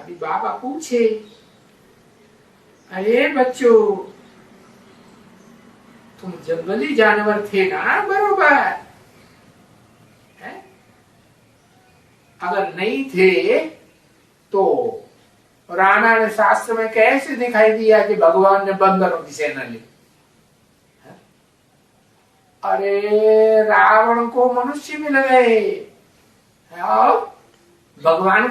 अभी बाबा पूछे, अरे बच्चों, तुम जंगली जानवर थे ना बरोबर है? अगर नहीं थे तो रामायण शास्त्र में कैसे दिखाई दिया कि भगवान ने बंदरों की सेना ली? अरे रावण को मनुष्य मिल गए और भगवान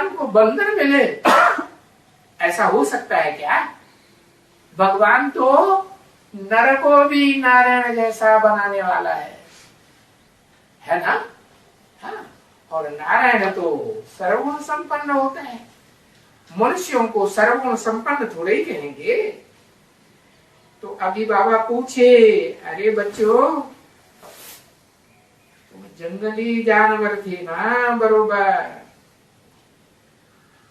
को बंदर मिले। ऐसा हो सकता है क्या? भगवान तो नर को भी नारायण जैसा बनाने वाला है ना? हाँ, और नारायण तो सर्वगुण संपन्न होता है, मनुष्यों को सर्वगुण संपन्न थोड़े ही कहेंगे। तो अभी बाबा पूछे, अरे बच्चों, तुम जंगली जानवर थे ना बरोबर,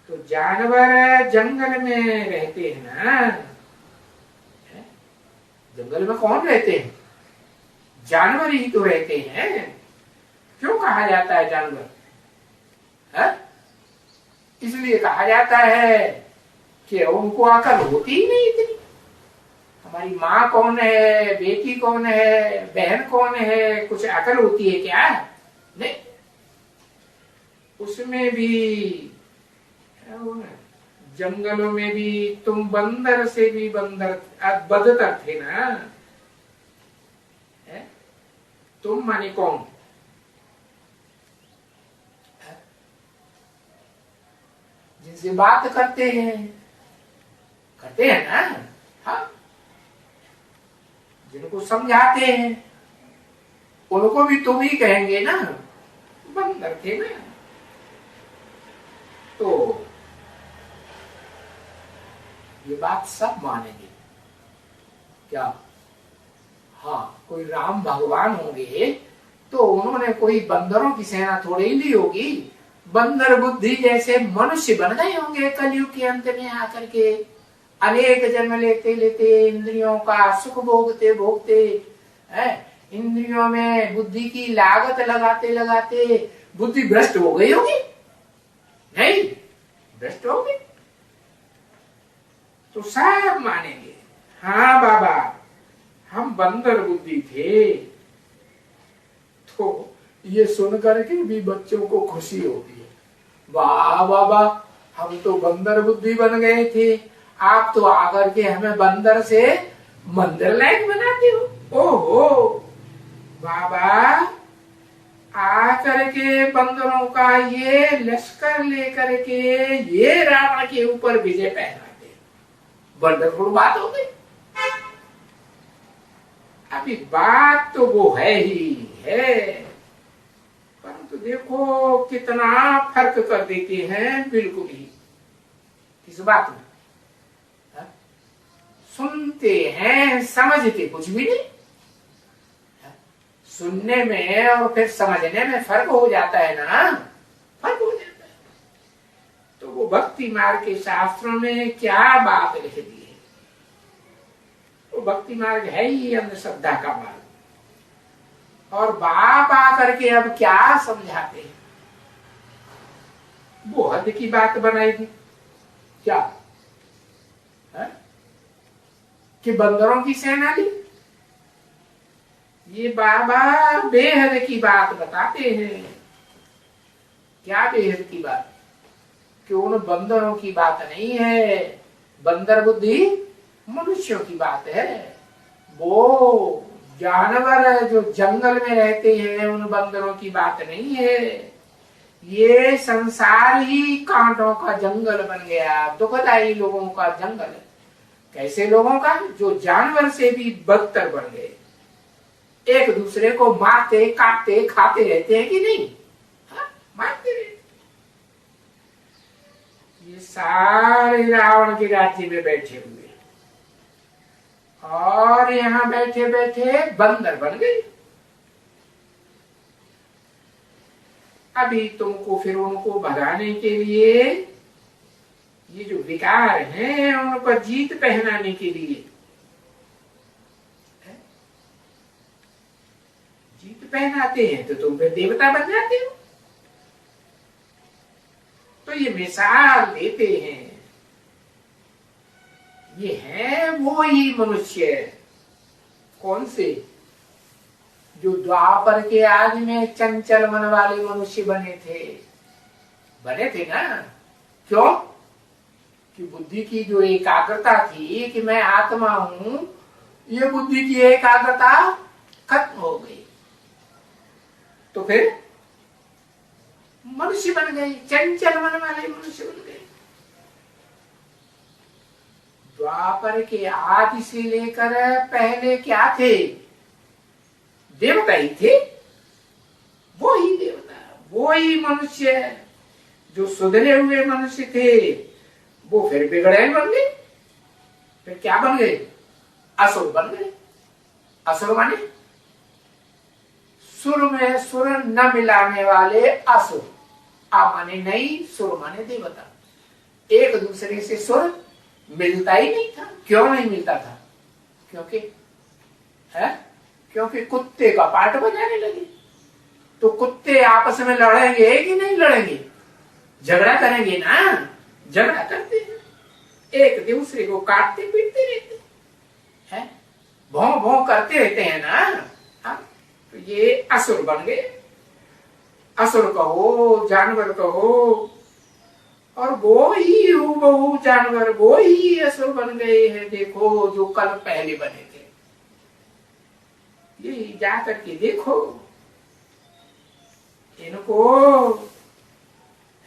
तो जानवर जंगल में रहते हैं ना? जंगल में कौन रहते हैं? जानवर ही तो रहते हैं। क्यों कहा जाता है जानवर? है? इसलिए कहा जाता है कि उनको अकल होती ही नहीं इतनी। हमारी माँ कौन है, बेटी कौन है, बहन कौन है, कुछ अकल होती है क्या? नहीं। उसमें भी जंगलों में भी तुम बंदर से भी बदतर थे ना? है? तुम माने कौन? जिनसे बात करते हैं ना? हाँ, जिनको समझाते हैं उनको भी तुम ही कहेंगे ना, बंदर थे ना। तो ये बात सब मानेंगे क्या? हाँ, कोई राम भगवान होंगे तो उन्होंने कोई बंदरों की सेना थोड़ी ही ली होगी। बंदर बुद्धि जैसे मनुष्य बन गए होंगे कलयुग के अंत में आकर के, अनेक जन्म लेते लेते इंद्रियों का सुख भोगते भोगते, इंद्रियों में बुद्धि की लागत लगाते लगाते बुद्धि भ्रष्ट हो गई होगी। नहीं, भ्रष्ट हो गई तो सब मानेंगे, हाँ बाबा, हम बंदर बुद्धि थे। तो ये सुनकर के भी बच्चों को खुशी होती है, वाह बाबा, हम तो बंदर बुद्धि बन गए थे, आप तो आकर के हमें बंदर से मंदिर लायक बनाते हो। ओहो बाबा, आकर के बंदरों का ये लश्कर लेकर के ये रावण के ऊपर विजय पहनाते, वंडरफुल बात हो गई। अभी बात तो वो है ही है, परंतु देखो कितना फर्क कर देते हैं बिल्कुल ही इस बात में। सुनते हैं, समझते कुछ भी नहीं। सुनने में और फिर समझने में फर्क हो जाता है ना, फर्क हो जाता है। तो वो भक्ति मार्ग के शास्त्रों में क्या बात लिख दी है? वो भक्ति मार्ग है ही अंधश्रद्धा का मार्ग। और बाप आकर के अब क्या समझाते हैं? वो हद की बात बनाई थी क्या है? कि बंदरों की सेना ली। ये बाबा बेहद की बात बताते हैं। क्या बेहद की बात? कि उन बंदरों की बात नहीं है, बंदर बुद्धि मनुष्यों की बात है। वो जानवर जो जंगल में रहते हैं उन बंदरों की बात नहीं है। ये संसार ही कांटों का जंगल बन गया, दुखदाई लोगों का जंगल। कैसे लोगों का? जो जानवर से भी बदतर बन गए, एक दूसरे को मारते काटते खाते रहते हैं कि नहीं? हाँ, मारते रहते। ये सारे रावण के राज्य में बैठे हुए और यहाँ बैठे बैठे बंदर बन गए। अभी तुमको फिर उनको भगाने के लिए, ये जो विकार हैं उनको जीत पहनाने के लिए, जीत पहनाते हैं तो तुम फिर देवता बन जाते हो। तो ये मिसाल देते हैं, ये है वो ही मनुष्य। कौन से? जो द्वापर के आदि में चंचल मन वाले मनुष्य बने थे ना। क्यों? कि बुद्धि की जो एकाग्रता थी कि मैं आत्मा हूं, ये बुद्धि की एकाग्रता खत्म हो गई, तो फिर मनुष्य बन गए, चंचल मन वाले मनुष्य बन गए। द्वापर के आदि से लेकर पहले क्या थे? देवता ही थे। वो ही देवता, वो ही मनुष्य। जो सुधरे हुए मनुष्य थे वो फिर बिगड़े बन गए, फिर क्या बन गए? असुर बन गए। असुर माने सुर में सुर न मिलाने वाले असुर। आ माने नहीं, सुर माने देवता। एक दूसरे से सुर मिलता ही नहीं था। क्यों नहीं मिलता था? क्योंकि कुत्ते का पाठ बजाने लगे। तो कुत्ते आपस में लड़ेंगे कि नहीं लड़ेंगे? झगड़ा करेंगे ना। झगड़ा करते हैं, एक दूसरे को काटते पीटते रहते हैं, भौं भौं करते रहते हैं ना। हाँ? तो ये असुर बन गए। असुर कहो, जानवर कहो, और वो ही हूबहू जानवर, वो ही असुर बन गए हैं। देखो जो कल पहले बने थे, ये जा करके देखो इनको,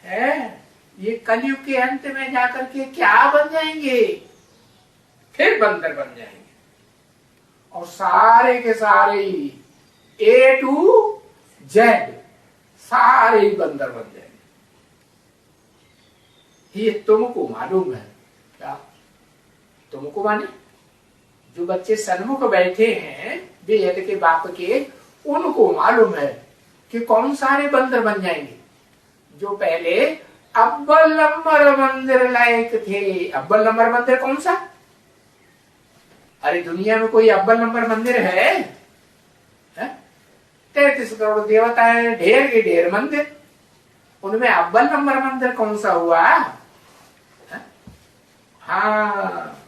है ये कलयुग के अंत में जाकर के क्या बन जाएंगे? फिर बंदर बन जाएंगे। और सारे के सारे A to Z सारे ही बंदर बन जाएंगे। ये तुमको मालूम है क्या? तुमको माने जो बच्चे सन्मुख बैठे हैं बेहद के बाप के, उनको मालूम है कि कौन सारे बंदर बन जाएंगे। जो पहले अव्वल नंबर मंदिर लायक थे। अव्वल नंबर मंदिर कौन सा? अरे दुनिया में कोई अव्वल नंबर मंदिर है? 33 करोड़ देवता है, ढेर के ढेर मंदिर, उनमें अव्वल नंबर मंदिर कौन सा हुआ? हाँ,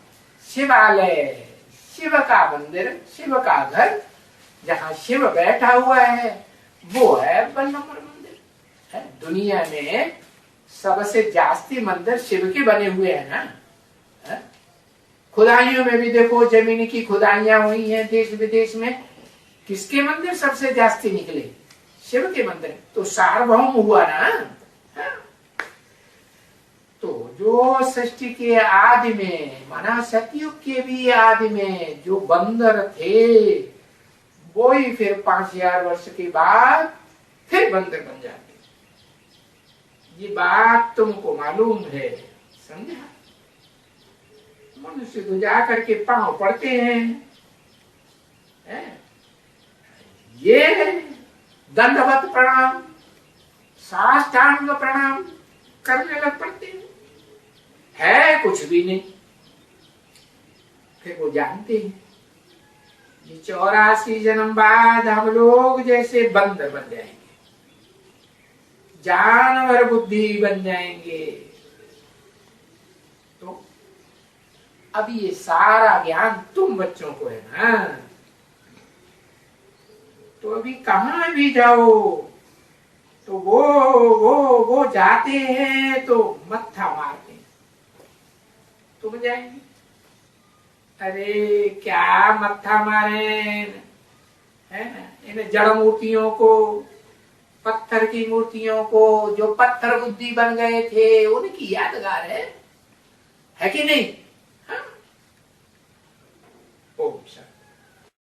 शिवालय, शिव का मंदिर, शिव का घर, जहाँ शिव बैठा हुआ है वो है अव्वल नंबर मंदिर। है दुनिया में सबसे जास्ती मंदिर शिव के बने हुए हैं ना। है? खुदाइयों में भी देखो, जमीन की खुदाइयां हुई हैं देश विदेश में, किसके मंदिर सबसे जास्ती निकले? शिव के मंदिर। तो सार्वभौम हुआ ना। है? तो जो सृष्टि के आदि में, माना सतयुग के भी आदि में जो बंदर थे, वो ही फिर 5000 वर्ष के बाद फिर बंदर बन जाते। ये बात तुमको मालूम है, समझा? मनुष्य तो जा करके पांव पड़ते हैं, है? ये दंडवत प्रणाम, साष्टांग प्रणाम करने लग पड़ते हैं। है कुछ भी नहीं। फिर वो जानते हैं ये 84 जन्म बाद हम लोग जैसे बंदर बन जाएंगे, जानवर बुद्धि बन जाएंगे। तो अभी ये सारा ज्ञान तुम बच्चों को है ना। तो अभी कहां भी जाओ तो वो जाते हैं तो मत्था मारते हैं, तुम जाएंगे। अरे क्या मत्था मारे, है ना? इन जड़ मूर्तियों को, पत्थर की मूर्तियों को, जो पत्थर बुद्धि बन गए थे, उनकी यादगार है कि नहीं? हाँ? ओम शांति।